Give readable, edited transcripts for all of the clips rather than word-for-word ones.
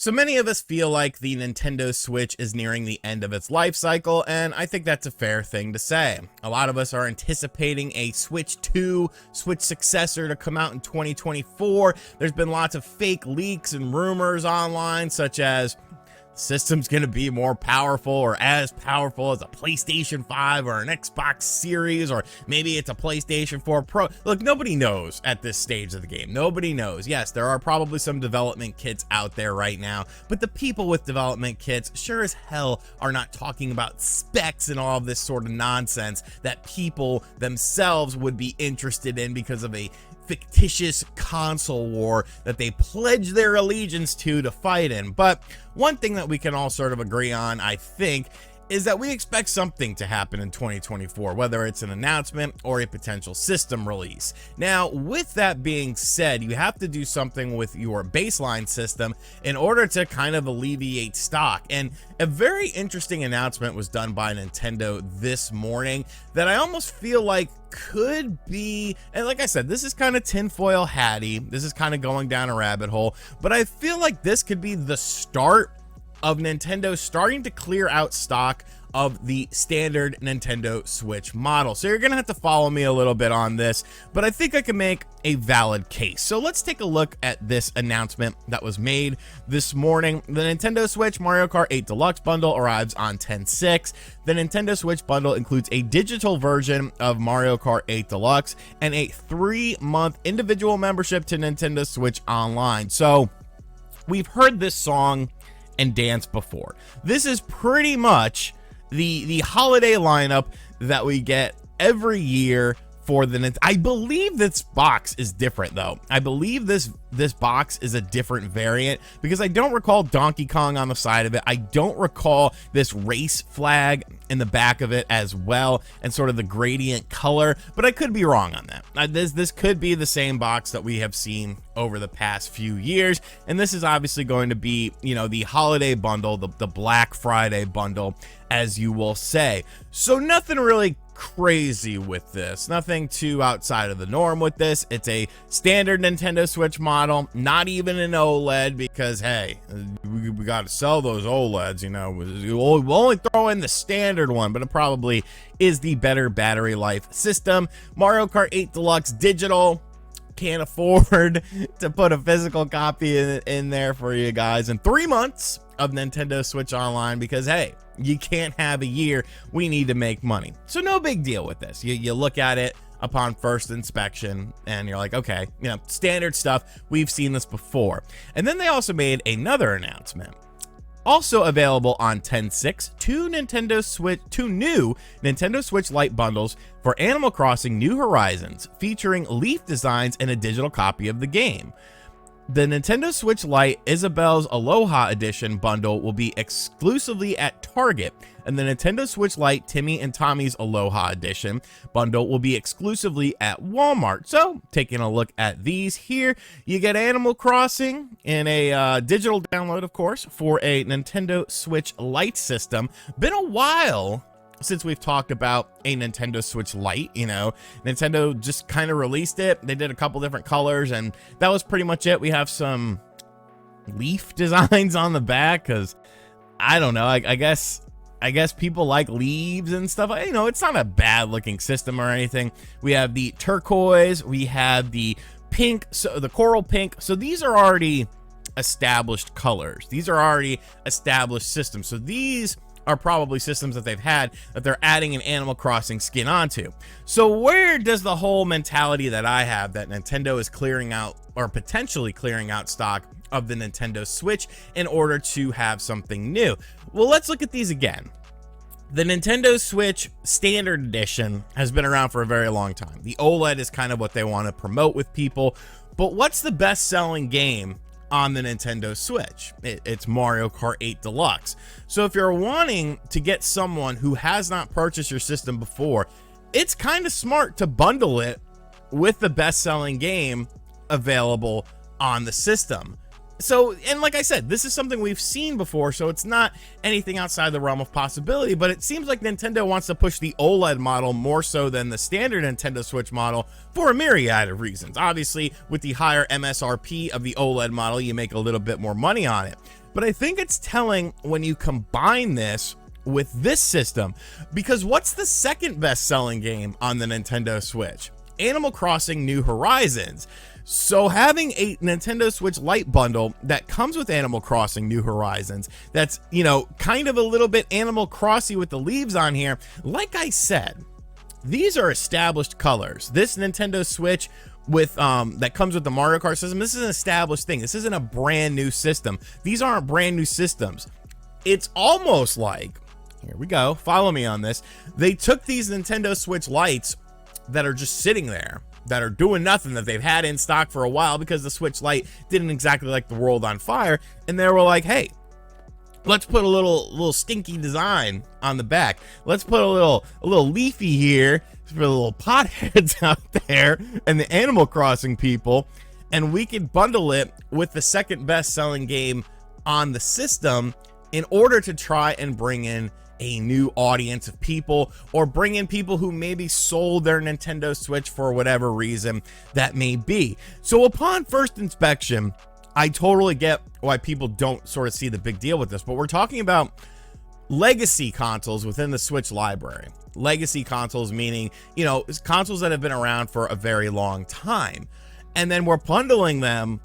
So many of us feel like the Nintendo Switch is nearing the end of its life cycle, and I think that's a fair thing to say. A lot of us are anticipating a Switch 2, Switch successor to come out in 2024. There's been lots of fake leaks and rumors online, such as system's going to be more powerful or as powerful as a PlayStation 5 or an Xbox Series, or maybe it's a PlayStation 4 Pro. Look, nobody knows at this stage of the game. Nobody knows. Yes, there are probably some development kits out there right now, but the people with development kits sure as hell are not talking about specs and all of this sort of nonsense that people themselves would be interested in because of a fictitious console war that they pledge their allegiance to fight in. But one thing that we can all sort of agree on, I think, is that we expect something to happen in 2024, whether it's an announcement or a potential system release. Now, with that being said, you have to do something with your baseline system in order to kind of alleviate stock. And a very interesting announcement was done by Nintendo this morning that I almost feel like could be, and like I said, this is kind of tinfoil hatty, this is kind of going down a rabbit hole, but I feel like this could be the start of Nintendo starting to clear out stock of the standard Nintendo Switch model. So you're gonna have to follow me a little bit on this, but I think I can make a valid case. So let's take a look at this announcement that was made this morning. The Nintendo Switch Mario Kart 8 Deluxe bundle arrives on 10/6. The Nintendo Switch bundle includes a digital version of Mario Kart 8 Deluxe and a 3-month individual membership to Nintendo Switch Online. So we've heard this song and dance before. This is pretty much the holiday lineup that we get every year for the I believe this box is different though. I believe this box is a different variant because I don't recall Donkey Kong on the side of it. I don't recall this race flag in the back of it as well, and sort of the gradient color, but I could be wrong on that. This could be the same box that we have seen over the past few years, and this is obviously going to be, you know, the holiday bundle, the Black Friday bundle, as you will say. So nothing really crazy with this, nothing too outside of the norm with this. It's a standard Nintendo Switch model, not even an OLED, because hey, we got to sell those OLEDs, you know. We'll only throw in the standard one, but it probably is the better battery life system. Mario Kart 8 Deluxe digital, can't afford to put a physical copy in there for you guys, and 3 months of Nintendo Switch Online, because hey, you can't have a year. We need to make money. So no big deal with this. You look at it upon first inspection and you're like, okay, you know, standard stuff. We've seen this before. And then they also made another announcement. Also available on 10/6, two new Nintendo Switch Lite bundles for Animal Crossing New Horizons, featuring leaf designs and a digital copy of the game. The Nintendo Switch Lite Isabelle's Aloha Edition bundle will be exclusively at Target, and the Nintendo Switch Lite Timmy and Tommy's Aloha Edition bundle will be exclusively at Walmart. So, taking a look at these here, you get Animal Crossing in a digital download, of course, for a Nintendo Switch Lite system. Been a while since we've talked about a Nintendo Switch Lite. You know, Nintendo just kind of released it. They did a couple different colors, and that was pretty much it. We have some leaf designs on the back because I don't know. I guess people like leaves and stuff. You know, it's not a bad looking system or anything. We have the turquoise. We have the pink. So the coral pink. So these are already established colors. These are already established systems. So these are probably systems that they've had that they're adding an Animal Crossing skin onto. So where does the whole mentality that I have that Nintendo is clearing out, or potentially clearing out, stock of the Nintendo Switch in order to have something new? Well, let's look at these again. The Nintendo Switch Standard Edition has been around for a very long time. The OLED is kind of what they want to promote with people, but what's the best-selling game on the Nintendo Switch? It's Mario Kart 8 Deluxe. So if you're wanting to get someone who has not purchased your system before, it's kind of smart to bundle it with the best-selling game available on the system. So, and like I said, this is something we've seen before, so it's not anything outside the realm of possibility, but it seems like Nintendo wants to push the OLED model more so than the standard Nintendo Switch model for a myriad of reasons. Obviously, with the higher MSRP of the OLED model, you make a little bit more money on it. But I think it's telling when you combine this with this system, because what's the second best-selling game on the Nintendo Switch? Animal Crossing New Horizons. So having a Nintendo Switch Lite bundle that comes with Animal Crossing New Horizons, that's, you know, kind of a little bit Animal Crossy with the leaves on here. Like I said, these are established colors. This Nintendo Switch with that comes with the Mario Kart system, this is an established thing. This isn't a brand new system. These aren't brand new systems. It's almost like, here we go, follow me on this. They took these Nintendo Switch Lites that are just sitting there, that are doing nothing, that they've had in stock for a while because the Switch Lite didn't exactly light the world on fire, and they were like, hey, let's put a little stinky design on the back. Let's put a little leafy here for the little potheads out there and the Animal Crossing people, and we could bundle it with the second best selling game on the system in order to try and bring in a new audience of people, or bring in people who maybe sold their Nintendo Switch for whatever reason that may be. So upon first inspection, I totally get why people don't sort of see the big deal with this, but we're talking about legacy consoles within the Switch library. Legacy consoles meaning, you know, consoles that have been around for a very long time. And then we're bundling them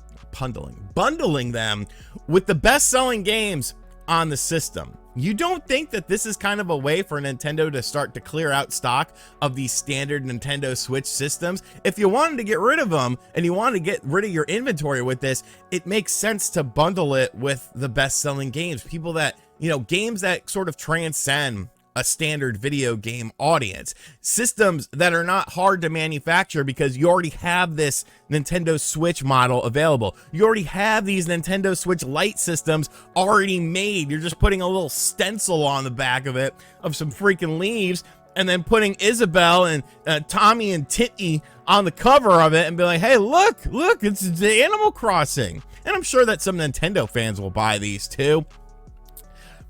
with the best-selling games on the system. You don't think that this is kind of a way for Nintendo to start to clear out stock of these standard Nintendo Switch systems? If you wanted to get rid of them and you wanted to get rid of your inventory with this, it makes sense to bundle it with the best-selling games. People that, you know, games that sort of transcend a standard video game audience, systems that are not hard to manufacture because you already have this Nintendo Switch model available. You already have these Nintendo Switch Lite systems already made. You're just putting a little stencil on the back of it of some freaking leaves, and then putting Isabelle and Tommy and Titty on the cover of it and be like, hey, look, it's the Animal Crossing. And I'm sure that some Nintendo fans will buy these too.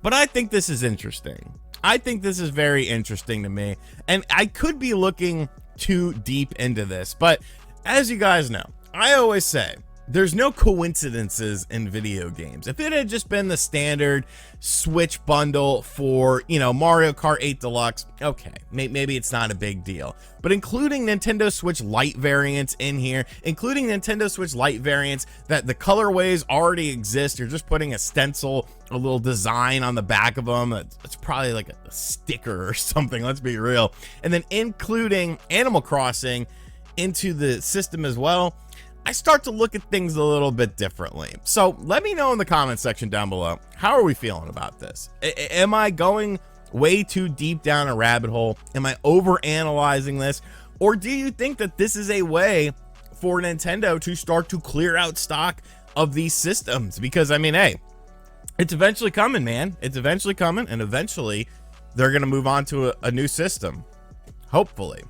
But I think this is interesting. I think this is very interesting to me, and I could be looking too deep into this, but as you guys know, I always say there's no coincidences in video games. If it had just been the standard Switch bundle for, you know, Mario Kart 8 Deluxe, okay, maybe it's not a big deal. But including Nintendo Switch Lite variants in here, including Nintendo Switch Lite variants that the colorways already exist, you're just putting a stencil, a little design on the back of them. It's probably like a sticker or something, let's be real. And then including Animal Crossing into the system as well, I start to look at things a little bit differently. So let me know in the comment section down below, how are we feeling about this? Am I going way too deep down a rabbit hole? Am I over-analyzing this? Or do you think that this is a way for Nintendo to start to clear out stock of these systems? Because, I mean, hey, it's eventually coming, man. It's eventually coming, and eventually they're going to move on to a new system. Hopefully.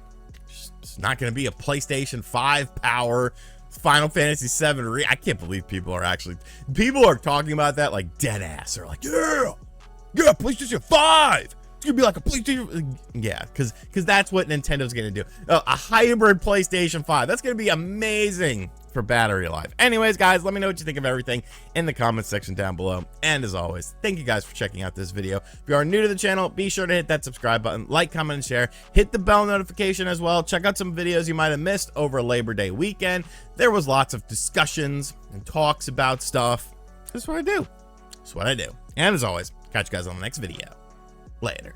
It's not going to be a PlayStation 5 power Final Fantasy 7 I can't believe people are talking about that like dead ass. They're like, yeah, PlayStation 5. It's gonna be like a PlayStation. Yeah, because that's what Nintendo's gonna do. A hybrid PlayStation 5. That's gonna be amazing for battery life. Anyways, guys, let me know what you think of everything in the comments section down below. And as always, thank you guys for checking out this video. If you are new to the channel, be sure to hit that subscribe button, like, comment, and share. Hit the bell notification as well. Check out some videos you might have missed over Labor Day weekend. There was lots of discussions and talks about stuff. That's what I do. That's what I do. And as always, catch you guys on the next video. Later.